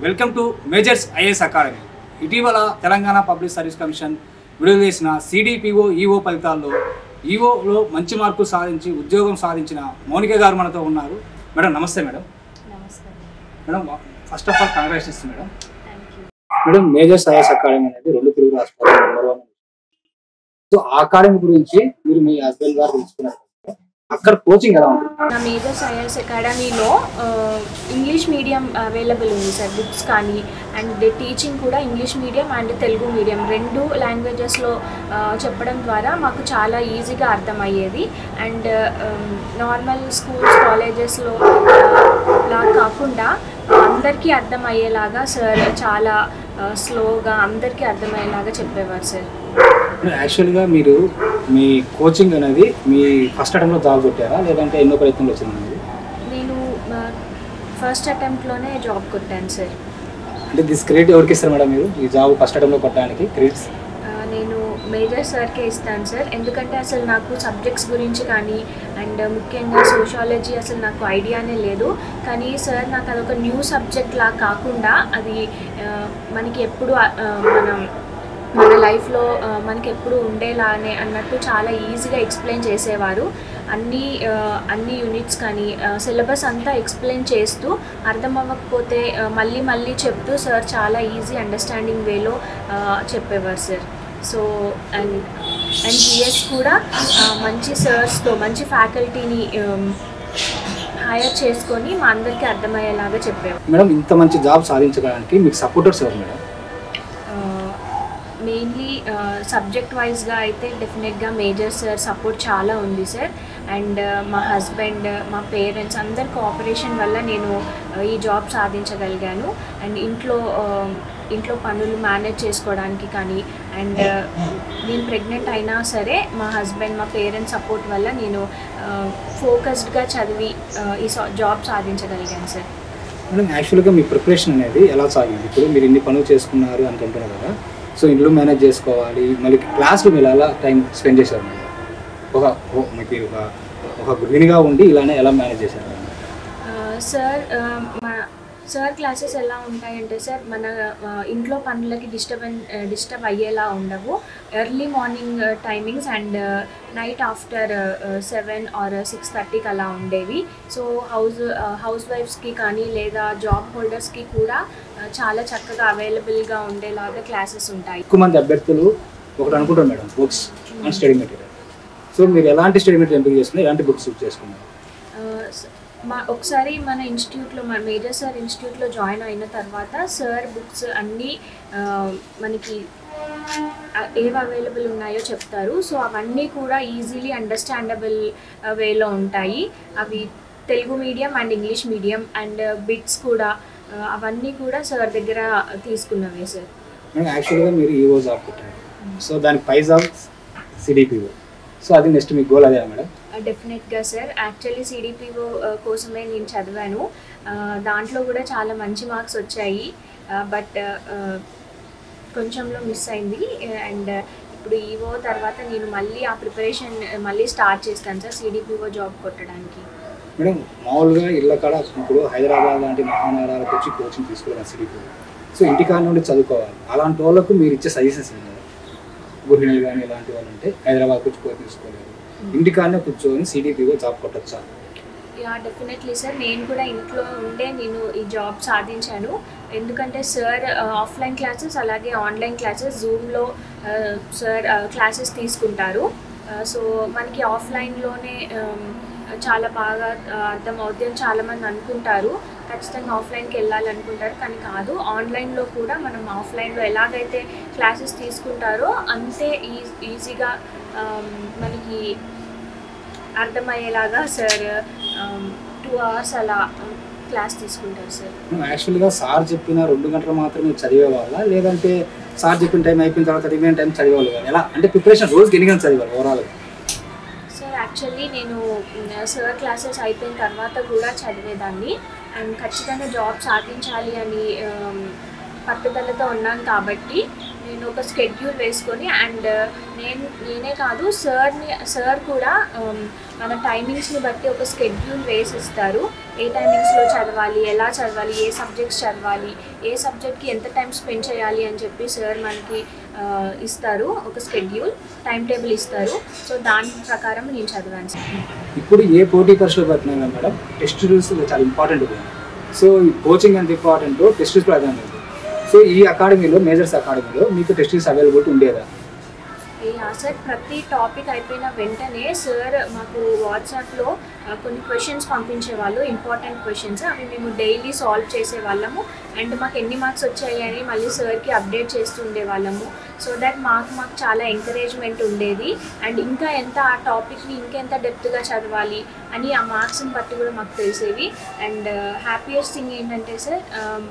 Welcome to majors IAS academy. ఇటీవల Telangana public service commission విడుదల చేసిన సిడిపిఓ ఈఓ ఫలితాల్లో ఈఓలో మంచి మార్కులు సాధించి ఉద్యోగం సాధించిన మౌనిక గారు మనతో ఉన్నారు. మేడం నమస్తే. Madam madam first of all congratulations madam. Madam majors IAS academy అనేది 2 తెలుగు రాష్ట్రాల్లో నెంబర్ 1. సో ఆ అకాడమీ గురించి మీరు మీ హస్బెండ్ గారు తెలుసుకున్నారు, అక్కడ కోచింగ్ ఎలా ఉంటుంది? నా మేజర్స్ ఐఏఎస్ అకాడమీలో ఇంగ్లీష్ మీడియం అవైలబుల్ ఉంది సార్. బుక్స్ కానీ అండ్ టీచింగ్ కూడా English medium and Telugu medium 2 లాంగ్వేజెస్లో చెప్పడం ద్వారా మాకు చాలా ఈజీగా అర్థమయ్యేది. అండ్ నార్మల్ స్కూల్స్ కాలేజెస్లో లా కాకుండా అందరికీ అర్థమయ్యేలాగా సార్ చాలా స్లోగా అందరికీ అర్థమయ్యేలాగా చెప్పేవారు సార్. యాక్చువల్గా మీరు మీ కోచింగ్ అనేది మీ ఫస్ట్ అటెంప్ట్లో జాబ్ కొట్టారా లేదంటే ఎన్నో ప్రయత్నంలో వచ్చింది? నేను ఫస్ట్ అటెంప్ట్లోనే జాబ్ కొట్టాను సార్. అంటే దిస్ క్రెడిట్ ఎవరికి ఇస్తారు మేడం మీరు ఈ జాబ్ ఫస్ట్ అటెంప్ట్లో కొట్టడానికి? క్రెడిట్స్ నేను మేజర్ సార్కే ఇస్తాను సార్. ఎందుకంటే అసలు నాకు సబ్జెక్ట్స్ గురించి కానీ అండ్ ముఖ్యంగా సోషాలజీ అసలు నాకు ఐడియానే లేదు. కానీ సార్ నాకు అదొక న్యూ సబ్జెక్ట్ లా కాకుండా అది మనకి ఎప్పుడు మన లైఫ్లో మనకి ఎప్పుడు ఉండేలానే అన్నట్టు చాలా ఈజీగా ఎక్స్ప్లెయిన్ చేసేవారు. అన్ని యూనిట్స్ కానీ సిలబస్ అంతా ఎక్స్ప్లెయిన్ చేస్తూ అర్థం అవ్వకపోతే మళ్ళీ చెప్తూ సార్ చాలా ఈజీ అండర్స్టాండింగ్ వేలో చెప్పేవారు సార్. సో అండ్ జిఎస్ కూడా మంచి సర్స్తో మంచి ఫ్యాకల్టీని హైర్ చేసుకొని మా అందరికీ అర్థమయ్యేలాగా చెప్పేవారు. మేడం ఇంత మంచి జాబ్ సాధించడానికి మీకు సపోర్టర్స్ ఎవరు మేడం? మెయిన్లీ సబ్జెక్ట్ వైజ్గా అయితే డెఫినెట్గా మేజర్ సార్ సపోర్ట్ చాలా ఉంది సార్. అండ్ మా హస్బెండ్, మా పేరెంట్స్ అందరి కోఆపరేషన్ వల్ల నేను ఈ జాబ్ సాధించగలిగాను. అండ్ ఇంట్లో పనులు మేనేజ్ చేసుకోవడానికి కానీ అండ్ నేను ప్రెగ్నెంట్ అయినా సరే మా హస్బెండ్, మా పేరెంట్స్ సపోర్ట్ వల్ల నేను ఫోకస్డ్గా చదివి ఈ జాబ్ సాధించగలిగాను సార్. మేడం యాక్చువల్గా మీ ప్రిపరేషన్ అనేది ఎలా సాగింది? ఇప్పుడు మీరు ఇన్ని పనులు చేసుకున్నారు అనుకుంటున్నారు కదా, సో ఇంట్లో మేనేజ్ చేసుకోవాలి, మళ్ళీ క్లాస్లో మీరు ఎలా టైం స్పెండ్ చేశారు? మీరు ఒక గృహిణిగా ఉండి ఇలానే ఎలా మేనేజ్ చేశారు? సార్ క్లాసెస్ ఎలా ఉంటాయంటే సార్ మన ఇంట్లో పనులకి డిస్టర్బ్ అయ్యేలా ఉండవు. Early morning timings and night after 7 or 6:30కి అలా ఉండేవి. సో హౌస్ వైఫ్స్కి కానీ లేదా జాబ్ హోల్డర్స్కి కూడా చాలా చక్కగా అవైలబుల్గా ఉండేలాగా క్లాసెస్ ఉంటాయి. ఎక్కువ మంది అభ్యర్థులు ఒకటి అనుకుంటారు madam, books and study material. So మీరు ఎలాంటి స్టడీ మెటీరియల్ ఎంపిక చేసుకున్నారు, ఎలాంటి బుక్స్ యూజ్ చేసుకున్నారు? ఒకసారి మన ఇన్స్టిట్యూట్లో, మన మేజర్ సార్ ఇన్స్టిట్యూట్లో జాయిన్ అయిన తర్వాత సార్ బుక్స్ అన్నీ మనకి ఏవి అవైలబుల్ ఉన్నాయో చెప్తారు. సో అవన్నీ కూడా ఈజీలీ అండర్స్టాండబుల్ వేలో ఉంటాయి. అవి Telugu medium and English medium and bits కూడా అవన్నీ కూడా సార్ దగ్గర తీసుకున్నవే సార్. యాక్చువల్గా మీరు ఈఓ జాబ్ కొట్టారు, సో దానికి పై జాబ్ సిడిపిఓ. సో అది నెక్స్ట్ మీ గోల్ అదే మేడం? డెఫినెట్గా సార్. యాక్చువల్లీ సిడిపిఓ కోసమే నేను చదివాను. దాంట్లో కూడా చాలా మంచి మార్క్స్ వచ్చాయి. బట్ కొంచెంలో మిస్ అయింది. అండ్ ఇప్పుడు ఈఓ తర్వాత నేను మళ్ళీ ఆ ప్రిపరేషన్ మళ్ళీ స్టార్ట్ చేస్తాను సార్ సిడిపిఓ జాబ్ కొట్టడానికి. మేడం మామూలుగా ఇళ్ళ కాడ ఇప్పుడు హైదరాబాద్ లాంటి మహానగరాలకు వచ్చి కోచింగ్ తీసుకోవాలి సిడిపిఓ. సో ఇంటికాడ నుండి చదువుకోవాలి. అలాంటి వాళ్ళకు మీరు ఇచ్చే సజెషన్స్ ఏంటి? గృహిణులు కానీ ఇలాంటి వాళ్ళు ఉంటే హైదరాబాద్కి వచ్చి కోచింగ్ తీసుకోలేదు, ఇంటికాడనే కూర్చొని సిడిపిఓ జాబ్ కొట్టచ్చా? Yeah definitely sir. నేను కూడా ఇంట్లో ఉండే నేను ఈ జాబ్ సాధించాను. ఎందుకంటే సార్ ఆఫ్లైన్ క్లాసెస్ అలాగే ఆన్లైన్ క్లాసెస్ జూమ్లో సార్ క్లాసెస్ తీసుకుంటారు. సో మనకి ఆఫ్లైన్లోనే చాలా బాగా అర్థమవుతుంది అని చాలామంది అనుకుంటారు. ఖచ్చితంగా ఆఫ్లైన్కి వెళ్ళాలనుకుంటారు, కానీ కాదు. ఆన్లైన్లో కూడా మనం ఆఫ్లైన్లో ఎలాగైతే క్లాసెస్ తీసుకుంటారో అంతే ఈజీగా మనకి అర్థమయ్యేలాగా సార్ 2 hours అలా క్లాస్ తీసుకుంటారు సార్. యాక్చువల్గా సార్ చెప్పిన 2 గంటలు మాత్రమే చదివేవాళ్ళ, లేదంటే సార్ చెప్పిన టైం అయిపోయిన తర్వాత రిమైన్ టైం చదివేవాళ్ళు కానీ ఎలా? అంటే ప్రిపరేషన్ రోజుకి ఎన్ని గంటలు చదివాలి ఓవరాల్గా? సార్ యాక్చువల్లీ నేను సార్ క్లాసెస్ అయిపోయిన తర్వాత కూడా చదివేదాన్ని. అండ్ ఖచ్చితంగా జాబ్ సాధించాలి అని పట్టుదలతో ఉన్నాను కాబట్టి నేను ఒక స్కెడ్యూల్ వేసుకొని అండ్ నేనే కాదు సార్ కూడా మన టైమింగ్స్ని బట్టి ఒక స్కెడ్యూల్ వేసిస్తారు. ఏ టైమింగ్స్లో చదవాలి, ఎలా చదవాలి, ఏ సబ్జెక్ట్స్ చదవాలి, ఏ సబ్జెక్ట్కి ఎంత టైం స్పెండ్ చేయాలి అని చెప్పి సార్ మనకి ఇస్తారు. ఒక స్కెడ్యూల్ టైం టేబుల్ ఇస్తారు. సో దాని ప్రకారం నేను చదివాను సార్. ఇప్పుడు ఏ పోటీ పరీక్షలు పడుతున్నాయి మేడం, టెస్ట్ రూల్స్ చాలా ఇంపార్టెంట్. సో ఈ కోచింగ్ ఎంత ఇంపార్టెంట్, టెస్ట్ రూల్స్ ప్రధానం. సో ఈ అకాడమీలో, మేజర్స్ అకాడమీలో మీకు టెస్ట్ రూల్స్ అవైలబిలిటీ ఉండేదా? సార్ ప్రతి టాపిక్ అయిపోయిన వెంటనే సార్ మాకు వాట్సాప్లో కొన్ని క్వశ్చన్స్ పంపించేవాళ్ళు, ఇంపార్టెంట్ క్వశ్చన్స్. అవి మేము డైలీ సాల్వ్ చేసేవాళ్ళము అండ్ మాకు ఎన్ని మార్క్స్ వచ్చాయి అని మళ్ళీ సార్కి అప్డేట్ చేస్తుండే వాళ్ళము. సో దట్ మాకు చాలా ఎంకరేజ్మెంట్ ఉండేది అండ్ ఇంకా ఎంత ఆ టాపిక్ని ఇంకెంత డెప్త్గా చదవాలి అని ఆ మార్క్స్ని బట్టి కూడా మాకు తెలిసేవి. అండ్ హ్యాపీయెస్ట్ థింగ్ ఏంటంటే సార్,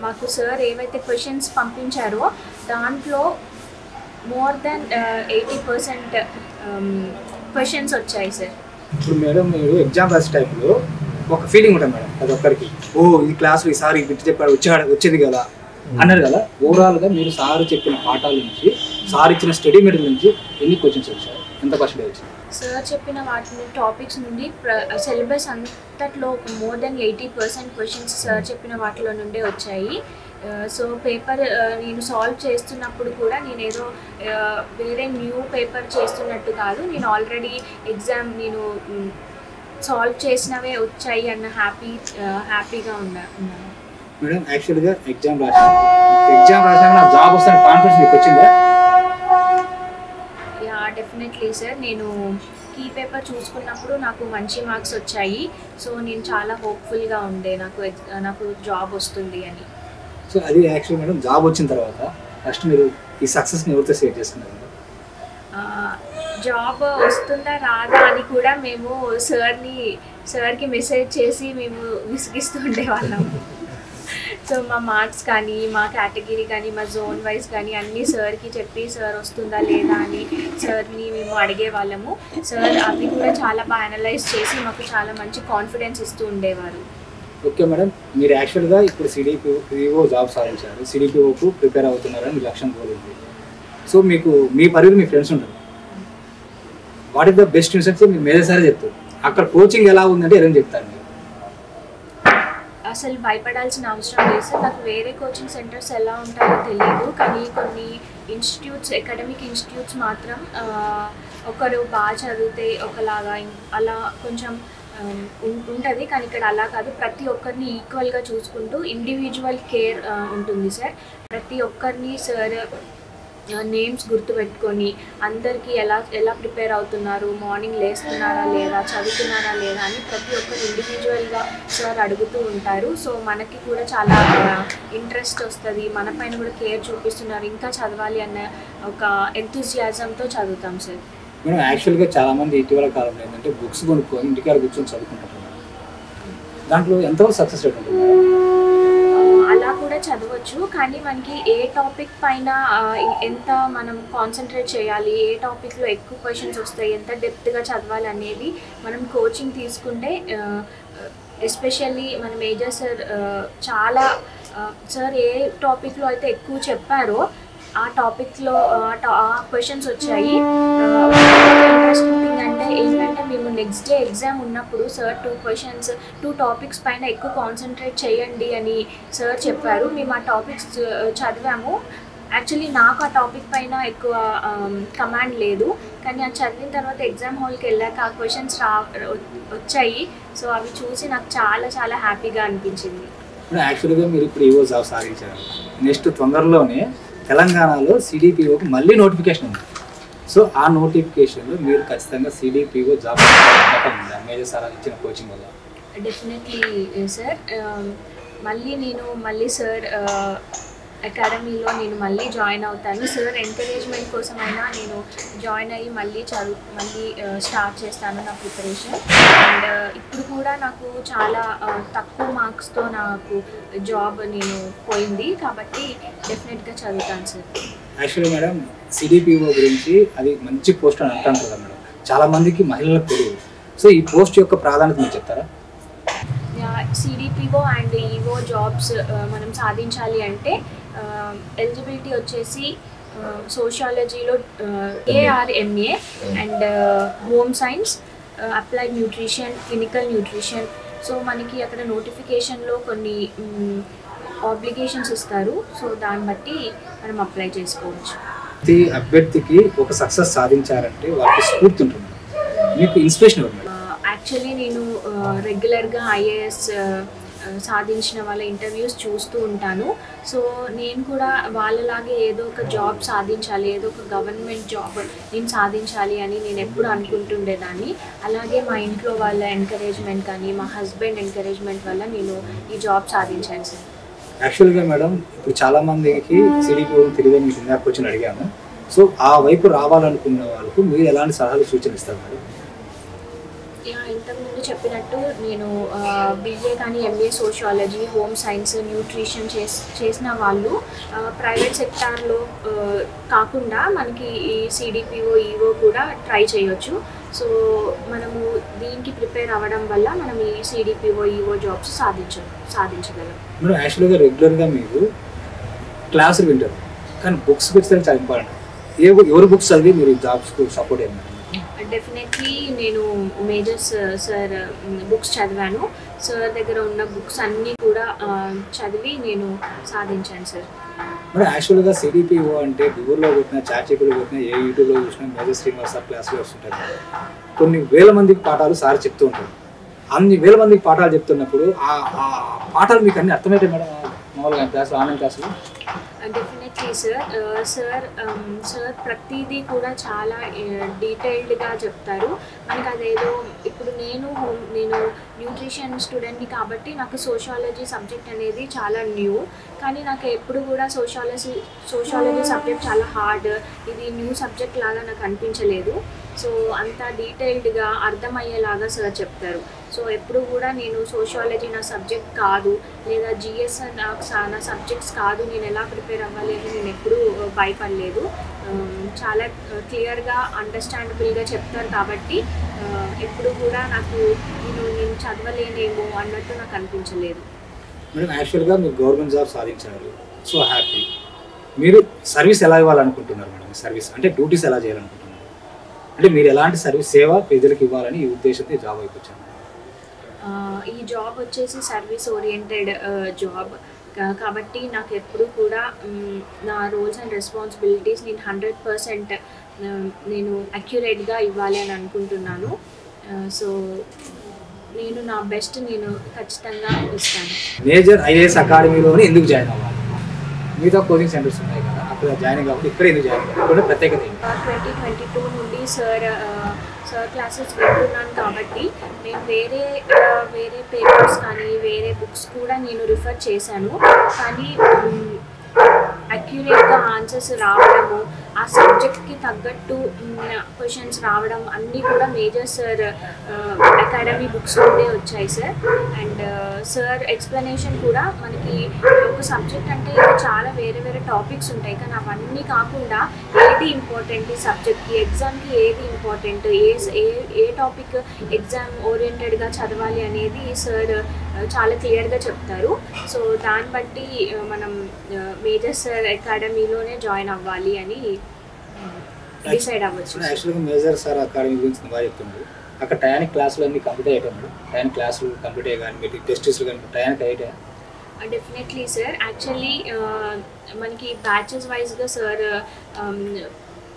మాకు సార్ ఏవైతే క్వశ్చన్స్ పంపించారో దాంట్లో మోర్ దెన్ 80% క్వశ్చన్స్ వచ్చాయి సార్. ఇప్పుడు మేడం మీరు ఎగ్జామ్ రాసే టైంలో ఒక ఫీలింగ్ ఉంటుంది మేడం ప్రతి ఒక్కరికి, ఓ ఈ క్లాస్లో ఈసారి బిట్ చెప్పాడు వచ్చేది కదా అన్నారు కదా. ఓవరాల్గా మీరు సార్ చెప్పిన పాఠాల నుంచి, సార్ ఇచ్చిన స్టడీ మెటీరియల్ నుంచి ఎన్ని క్వశ్చన్స్ వచ్చాయి, ఎంత పర్సెంటేజ్ వచ్చింది? సార్ చెప్పిన వాటి టాపిక్స్ నుండి సిలబస్ అంతట్లో మోర్ దెన్ 80% క్వశ్చన్స్ సార్ చెప్పిన వాటిలో నుండే వచ్చాయి. సో పేపర్ నేను సాల్వ్ చేస్తున్నప్పుడు కూడా నేను ఏదో వేరే న్యూ పేపర్ చేస్తున్నట్టు కాదు, నేను ఆల్రెడీ ఎగ్జామ్ నేను సాల్వ్ చేసినవే వచ్చాయి అన్న హ్యాపీగా ఉన్నాను మేడం. యాక్చువల్గా ఎగ్జామ్ రాసినా నా జాబ్ వస్తాను కాన్ఫిడెన్స్ మీకు వచ్చిందా? Yeah definitely sir. నేను కీ పేపర్ చూసుకున్నప్పుడు నాకు మంచి మార్క్స్ వచ్చాయి. సో నేను చాలా హోప్ఫుల్గా ఉండే నాకు జాబ్ వస్తుంది అని. సో అది యాక్చువల్ మేడం, జాబ్ వచ్చిన తర్వాత ఫస్ట్ మీరు ఈ సక్సెస్ని ఎవరితో షేర్ చేసుకున్నారు? జాబ్ వస్తుందా రాదా అని కూడా మేము సార్కి మెసేజ్ చేసి మేము విసిగిస్తుండే వాళ్ళము. సో మా మార్క్స్ కానీ, మా కేటగిరీ కానీ, మా జోన్ వైజ్ కానీ అన్నీ సార్కి చెప్పి సార్ వస్తుందా లేదా అని సార్ని మేము అడిగే వాళ్ళము. సార్ అవి కూడా చాలా బాగా అనలైజ్ చేసి మాకు చాలా మంచి కాన్ఫిడెన్స్ ఇస్తూ ఉండేవారు. ఓకే మేడం, మీరు యాక్చువల్గా ఇప్పుడు సిడిపిఓ జాబ్ సాధించారు, సిడిపిఓకు ప్రిపేర్ అవుతున్నారని మీ లక్ష్యం కోరింది. సో మీకు మీ పరిధిలో మీ ఫ్రెండ్స్ ఉంటారు, what is the best instruction మీరు మేజర్ చెప్తారు. అక్కడ కోచింగ్ ఎలా ఉందంటే ఎలా చెప్తారు మీరు? అసలు భయపడాల్సిన అవసరం లేదు సార్. నాకు వేరే కోచింగ్ సెంటర్స్ ఎలా ఉంటాయో తెలియదు, కానీ కొన్ని ఇన్స్టిట్యూట్స్, అకాడమిక్ ఇన్స్టిట్యూట్స్ మాత్రం ఒకరు బాగా చదివితే ఒకలాగా అలా కొంచెం ఉంటుంది. కానీ ఇక్కడ అలా కాదు, ప్రతి ఒక్కరిని ఈక్వల్గా చూసుకుంటూ ఇండివిజువల్ కేర్ ఉంటుంది సార్. ప్రతి ఒక్కరిని సార్ నేమ్స్ గుర్తుపెట్టుకొని అందరికీ ఎలా ప్రిపేర్ అవుతున్నారు, మార్నింగ్ లేస్తున్నారా లేదా, చదువుతున్నారా లేదా అని ప్రతి ఒక్కరు ఇండివిజువల్గా సార్ అడుగుతూ ఉంటారు. సో మనకి కూడా చాలా ఇంట్రెస్ట్ వస్తుంది, మన పైన కూడా కేర్ చూపిస్తున్నారు, ఇంకా చదవాలి అన్న ఒక ఎంతూజియాజంతో చదువుతాం సార్. మేడం యాక్చువల్గా చాలామంది ఇటీవల కాలంలో ఏంటంటే బుక్స్ కొనుక్కొని ఇంటికాడ కూర్చొని చదువుకుంటారు, దాంట్లో ఎంతవరకు సక్సెస్ రేట్ ఉంటుంది? అలా కూడా చదవచ్చు, కానీ మనకి ఏ టాపిక్ పైన ఎంత మనం కాన్సన్ట్రేట్ చేయాలి, ఏ టాపిక్లో ఎక్కువ క్వశ్చన్స్ వస్తాయి, ఎంత డెప్త్గా చదవాలి అనేది మనం కోచింగ్ తీసుకుంటే, ఎస్పెషల్లీ మన మేజర్ సార్ చాలా సార్ ఏ టాపిక్లో అయితే ఎక్కువ చెప్పారో ఆ టాపిక్లో ఆ క్వశ్చన్స్ వచ్చాయి. ఇంట్రెస్టింగ్ థింగ్ అంటే ఏంటంటే మేము నెక్స్ట్ డే ఎగ్జామ్ ఉన్నప్పుడు సార్ 2 టాపిక్స్ పైన ఎక్కువ కాన్సన్ట్రేట్ చేయండి అని సార్ చెప్పారు. మేము ఆ టాపిక్స్ చదివాము. యాక్చువల్లీ నాకు ఆ టాపిక్ పైన ఎక్కువ కమాండ్ లేదు, కానీ అది చదివిన తర్వాత ఎగ్జామ్ హాల్కి వెళ్ళాక ఆ క్వశ్చన్స్ వచ్చాయి. సో అవి చూసి నాకు చాలా చాలా హ్యాపీగా అనిపించింది. యాక్చువల్గా మీరు ఇప్పుడు ఈవో జాబ్ సాధించారు, నెక్స్ట్ తొందరలోనే తెలంగాణలో సిడిపిఓకి మళ్ళీ నోటిఫికేషన్ ఉంది. సో ఆ నోటిఫికేషన్లో మీరు ఖచ్చితంగా సిడిపిఓ జాబ్ ఉందా మేజర్ సార్ ఇచ్చిన కోచింగ్ వల్ల? Definitely sir. మళ్ళీ సార్ అకాడమీలో నేను మళ్ళీ జాయిన్ అవుతాను. సార్ ఎంకరేజ్మెంట్ కోసమైనా నేను జాయిన్ అయ్యి మళ్ళీ స్టార్ట్ చేస్తాను నా ప్రిపరేషన్. అండ్ ఇప్పుడు కూడా నాకు చాలా తక్కువ మార్క్స్తో నాకు జాబ్ నేను పోయింది, కాబట్టి డెఫినెట్గా చదువుతాను సార్. యాక్చువల్లీ మేడం సిడిపిఓ గురించి అది మంచి పోస్ట్ అని అంటారు కదా మేడం, చాలామందికి మహిళలకు తెలియదు. సో ఈ పోస్ట్ యొక్క ప్రాధాన్యత మీరు చెప్తారా? సిడిపిఓ అండ్ ఈఓ జాబ్స్ మనం సాధించాలి అంటే ఎలిజిబిలిటీ వచ్చేసి సోషాలజీలో ARMA and home science, applied nutrition, clinical nutrition. So మనకి అక్కడ నోటిఫికేషన్లో కొన్ని ఆబ్లిగేషన్స్ ఇస్తారు. సో దాన్ని బట్టి మనం అప్లై చేసుకోవచ్చు. ప్రతి అభ్యర్థికి ఒక సక్సెస్ సాధించారంటే వాళ్ళకి స్ఫూర్తి ఉంటుంది. మీకు ఇన్స్పిరేషన్ ఎవరు? యాక్చువల్లీ నేను రెగ్యులర్గా IAS సాధించిన వాళ్ళ ఇంటర్వ్యూస్ చూస్తూ ఉంటాను. సో నేను కూడా వాళ్ళలాగే ఏదో ఒక జాబ్ సాధించాలి, ఏదో ఒక గవర్నమెంట్ జాబ్ నేను సాధించాలి అని నేను ఎప్పుడు అనుకుంటుండేదాన్ని. అలాగే మా ఇంట్లో వాళ్ళ ఎంకరేజ్మెంట్ కానీ మా హస్బెండ్ ఎంకరేజ్మెంట్ వల్ల నేను ఈ జాబ్ సాధించాను సార్. యాక్చువల్గా మేడం, ఇప్పుడు చాలామందికి CDPO తెలియదని మీకు ఇందాక వచ్చి అడిగాను. సో ఆ వైపు రావాలనుకున్న వాళ్ళకు మీరు ఎలాంటి సలహాలు సూచనలు ఇస్తారు మేడం? ఇంతకుముందు చెప్పినట్టు నేను BA కానీ MA sociology, home science, nutrition చేసిన వాళ్ళు ప్రైవేట్ సెక్టార్లో కాకుండా మనకి ఈ CDPO EO కూడా ట్రై చేయొచ్చు. సో మనము దీనికి ప్రిపేర్ అవ్వడం వల్ల మనం ఈ CDPO EO జాబ్స్ సాధించగలం. మీరు యాక్చువల్గా రెగ్యులర్గా మీరు క్లాసులు వింటారు, కానీ బుక్స్ వచ్చి చాలా ఇంపార్టెంట్. ఎవరు బుక్స్ చదివి మీరు జాబ్స్కు సపోర్ట్ అయ్యారు? డెఫినెట్లీ నేను మేజర్స్ సార్ బుక్స్ చదివాను. సార్ దగ్గర ఉన్న బుక్స్ అన్నీ కూడా చదివి నేను సాధించాను సార్. మరి యాక్చువల్గా CDPO అంటే గూగుల్లో కొట్టిన, చాట్‌జీపీటీలో కొట్టిన, ఏ యూట్యూబ్లో చూసినా మేజర్ శ్రీనివాస్ సార్ క్లాసులు వస్తుంటారు. కొన్ని వేల మందికి పాఠాలు సార్ చెప్తూ ఉంటారు. అన్ని వేల మందికి పాఠాలు చెప్తున్నప్పుడు ఆ పాఠాలు మీకు అన్ని అర్థమవుతాయి మేడం మామూలుగా క్లాసులు, ఆన్లైన్ క్లాసులు? డెఫినెట్లీ సార్ ప్రతిదీ కూడా చాలా డీటెయిల్డ్గా చెప్తారు. మనకు అదేదో ఇప్పుడు నేను న్యూట్రిషన్ స్టూడెంట్ని కాబట్టి నాకు సోషాలజీ సబ్జెక్ట్ అనేది చాలా న్యూ. కానీ నాకు ఎప్పుడు కూడా సోషాలజీ సబ్జెక్ట్ చాలా హార్డ్, ఇది న్యూ సబ్జెక్ట్ లాగా నాకు అనిపించలేదు. సో అంత డీటెయిల్డ్గా అర్థమయ్యేలాగా సార్ చెప్తారు. సో ఎప్పుడు కూడా నేను సోషాలజీ నా సబ్జెక్ట్ కాదు, లేదా GS నా సబ్జెక్ట్స్ కాదు, నేను ఎలా ప్రిపేర్ అవ్వాలి అని నేను ఎప్పుడూ భయపడలేదు. చాలా క్లియర్గా అండర్స్టాండబుల్గా చెప్తారు కాబట్టి ఎప్పుడు కూడా నాకు నేను చదవలేనేమో అన్నట్టు నాకు అనిపించలేదు. మేడం, యాక్చువల్గా మీరు గవర్నమెంట్ జాబ్ సాధించారు, సో హ్యాపీ. మీరు సర్వీస్ ఎలా ఇవ్వాలనుకుంటున్నారు మేడం? సర్వీస్ అంటే డ్యూటీస్ ఎలా చేయాలనుకుంటున్నారు? అంటే మీరు ఎలాంటి సర్వీస్ సేవ ప్రజలకు ఇవ్వాలని ఈ ఉద్దేశంతో జాబ్ వైపు వచ్చాను? ఈ జాబ్ వచ్చేసి సర్వీస్ ఓరియంటెడ్ జాబ్ కాబట్టి నాకు ఎప్పుడు కూడా నా రోల్స్ అండ్ రెస్పాన్సిబిలిటీస్ నేను 100% నేను అక్యురేట్గా ఇవ్వాలి అని అనుకుంటున్నాను. సో నేను నా బెస్ట్ నేను ఖచ్చితంగా ఇస్తాను. మేజర్ IAS అకాడమీలోనే ఎందుకు జాయిన్ అవ్వాలి? మిగతా కోచింగ్ సెంటర్స్ ఉన్నాయి కదా, అక్కడ జాయిన్ కాబట్టి ఇక్కడ ఎందుకు జాయిన్ అవ్వాలి? ఇక్కడ ప్రత్యేకత ఏంటి? 2022 నుండి సార్ క్లాసెస్ వింటున్నాను కాబట్టి నేను వేరే పేపర్స్ కానీ వేరే బుక్స్ కూడా నేను రిఫర్ చేశాను. కానీ అక్యురేట్గా ఆన్సర్స్ రావడము, ఆ సబ్జెక్ట్కి తగ్గట్టు క్వశ్చన్స్ రావడం అన్నీ కూడా మేజర్ సార్ అకాడమీ బుక్స్ నుండే వచ్చాయి సార్. అండ్ సార్ ఎక్స్ప్లెనేషన్ కూడా మనకి ఒక సబ్జెక్ట్ అంటే ఇంకా చాలా వేరే వేరే టాపిక్స్ ఉంటాయి, కానీ అవన్నీ కాకుండా ఏది ఇంపార్టెంట్ ఈ సబ్జెక్ట్కి, ఎగ్జామ్కి ఏది ఇంపార్టెంట్, ఏ టాపిక్ ఎగ్జామ్ ఓరియంటెడ్గా చదవాలి అనేది సార్ చాలా క్లియర్గా చెప్తారు. సో దాన్ని బట్టి మనం మేజర్ సార్ అకాడమీలోనే జాయిన్ అవ్వాలి అని డిసైడ్ అవ్వచ్చు. యాక్చువల్గా మేజర్ సార్ అకాడమీ గురించి బాగా చెప్తున్నారు. అక్కడ టయానికి క్లాసులు అన్నీ కంప్లీట్ అయ్యాయి మేడం? టయానికి క్లాసులు కంప్లీట్ అయ్యాయి కానీ మీరు టెస్ట్లు కానీ టయానికి అయ్యాయి? Definitely sir. యాక్చువల్లీ మనకి బ్యాచెస్ వైజ్గా సార్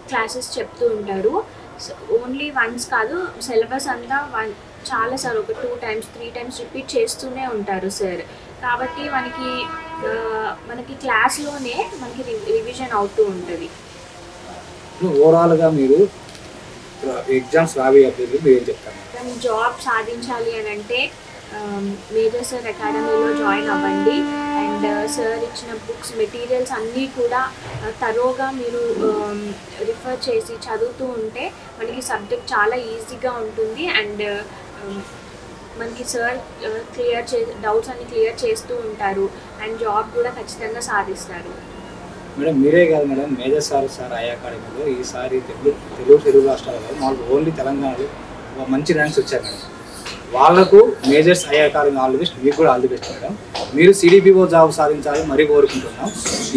క్లాసెస్ చెప్తూ ఉంటారు. ఓన్లీ వన్స్ కాదు, సిలబస్ అంతా చాలా సార్ ఒక 2 times 3 times రిపీట్ చేస్తూనే ఉంటారు సార్. కాబట్టి మనకి క్లాస్లోనే మనకి రివిజన్ అవుతూ ఉంటుంది. ఓవరాల్గా మీరు ఎగ్జామ్స్ రాబోయే అభ్యర్థులు మీరు ఏం చెప్తారు? జాబ్ సాధించాలి అని అంటే మేజర్ సార్ అకాడమీలో జాయిన్ అవ్వండి. అండ్ సార్ ఇచ్చిన బుక్స్ మెటీరియల్స్ అన్నీ కూడా తరోగా మీరు రిఫర్ చేసి చదువుతూ ఉంటే మనకి సబ్జెక్ట్ చాలా ఈజీగా ఉంటుంది. అండ్ మనకి సార్ డౌట్స్ అన్ని క్లియర్ చేస్తూ ఉంటారు అండ్ జాబ్ కూడా ఖచ్చితంగా సాధిస్తారు. మేడం మీరే కాదు మేడం, మేజర్ సార్ ఆయా అకాడమీలో ఈసారి తెలుగు రాష్ట్రాలలో మాకు ఓన్లీ తెలంగాణలో మంచి ర్యాంక్స్ వచ్చారు మేడం. వాళ్ళకు majors IA academy all the best, మీకు కూడా ఆల్ ది బెస్ట్ మేడం. మీరు సిడిపిఓ జాబ్ సాధించాలి మరీ కోరుకుంటున్నాం.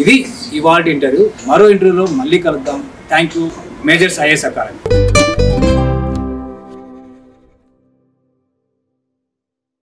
ఇది ఇవాల్టి ఇంటర్వ్యూ. మరో ఇంటర్వ్యూలో మళ్ళీ కలుద్దాం. Thank you majors IAS academy.